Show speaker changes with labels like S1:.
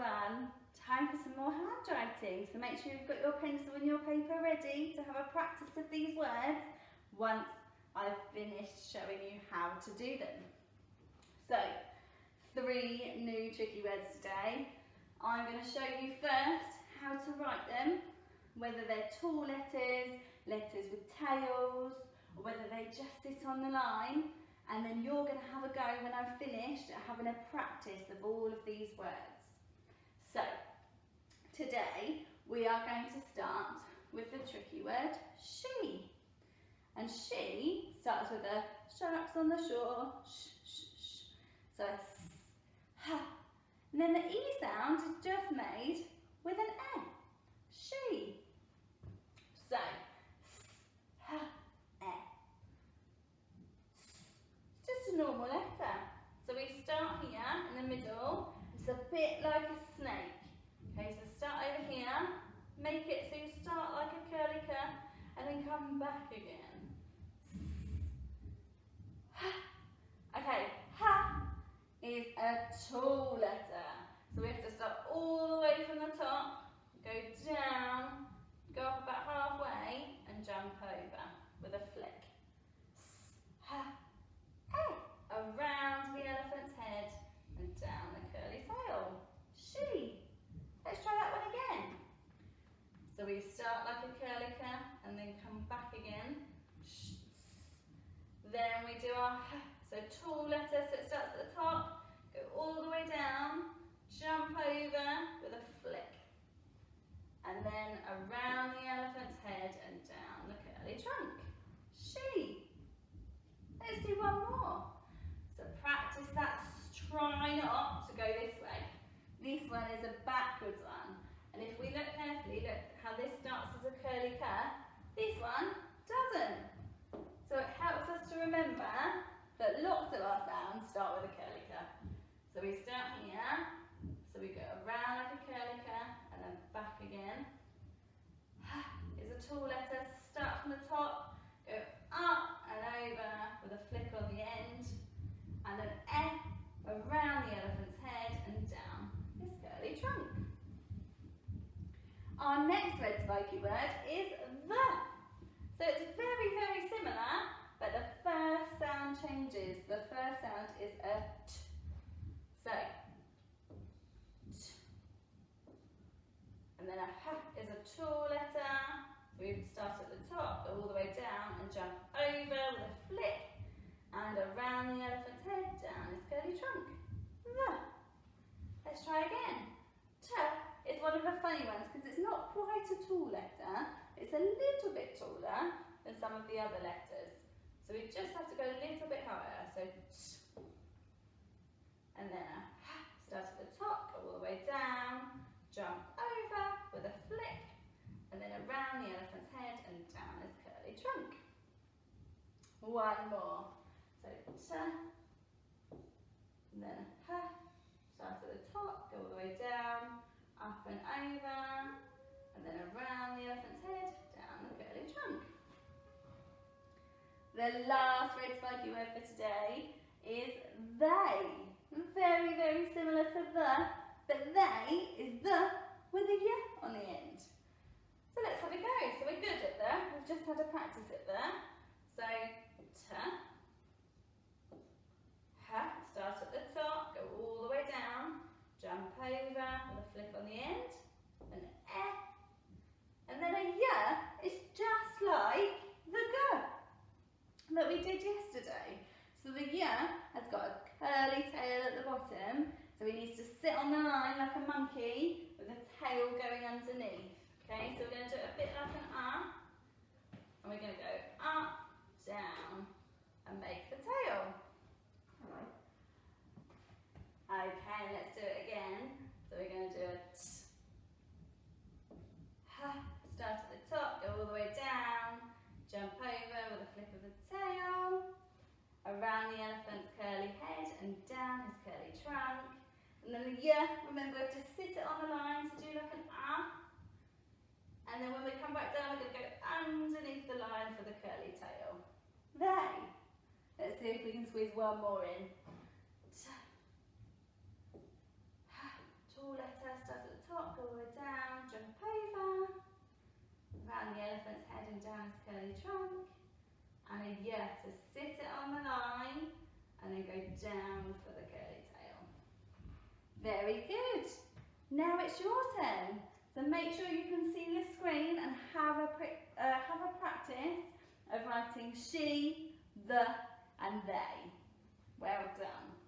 S1: everyone. Time for some more handwriting. So make sure you've got your pencil and your paper ready to have a practice of these words once I've finished showing you how to do them. So, 3 new tricky words today. I'm going to show you first how to write them, whether they're tall letters, letters with tails, or whether they just sit on the line. And then you're going to have a go when I've finished at having a practice of all of these words. So, today we are going to start with the tricky word she. And she starts with a sharks on the shore, sh, sh, sh. So a s, ha. And then the E sound is just made with an E. She. So, s, ha, e. S. It's just a normal letter. So we start here in the middle. It's a bit like a snake. Okay, so start over here. Make it so you start like a curly cur and then come back again. Okay, ha is a tall letter. So we have to start all the way from the top, go down, go up about halfway and jump over with a flick. Ha, eh. Around the elephant's head and down the curly tail. She. Let's try that one again. So we start like a curly cur and then come back again. Then we do our so tall letter, so it starts at the top, go all the way down, jump over with a flick. And then around the elephant's head and down the curly trunk. She. Let's do one more. So practice that, try not to go this way. This one is a backwards one. And if we look carefully, look how this starts as a curly cur, this one doesn't. So it helps us to remember that lots of our sounds start with a curly cur. So we start here, so we go around like a curly cur and then back again. Is a tall letter, start from the top, go up and over with a flick on the end, and then around the elephant's head and down this curly trunk. Our next red spiky word is the. So it's very, very similar, but the first sound changes. The first sound is a t. So, t. And then a h is a tall letter. So we start at the top, go all the way down and jump over with a flick. And around the elephant's head, down his curly trunk. The. Let's try again. T is one of the funny ones because it's not quite a tall letter. It's a little bit taller than some of the other letters. So we just have to go a little bit higher. So t. And then a h, start at the top, go all the way down, jump over with a flick, and then around the elephant's head and down his curly trunk. One more. So t, and then a h, start at the top, go all the way down, up and over, and then around the elephant's head, down the curly trunk. The last red spiky word for today is they. Very, very similar to the, but they is the with a y on the end. So let's have a go. So we're good at the. We've just had a practice at the. So t, h, start at the top, go all the way down, jump over with a flick on the end, an e, and then a y is just like the g that we did yesterday. So the y has got a curly tail at the bottom, so he needs to sit on the line like a monkey with a tail going underneath. Okay, so we're going to do it a bit like an R, and we're going to go up, down, and make the tail. Okay, let's do it again. So we're going to do a t, h, start at the top, go all the way down, jump over with a flick of the tail, around the elephant's curly head and down his curly trunk. And then the y, remember we have to sit it on the line to do like an R. And then when we come back down, we're going to go underneath the line for the curly tail. They. Let's see if we can squeeze one more in. tall letter starts at the top, go all the way down, jump over, around the elephant's head and down his curly trunk, and a Y, so sit it on the line, and then go down for the curly tail. Very good. Now it's your turn. So make sure you can see the screen and have a practice of writing she, the, and they. Well done.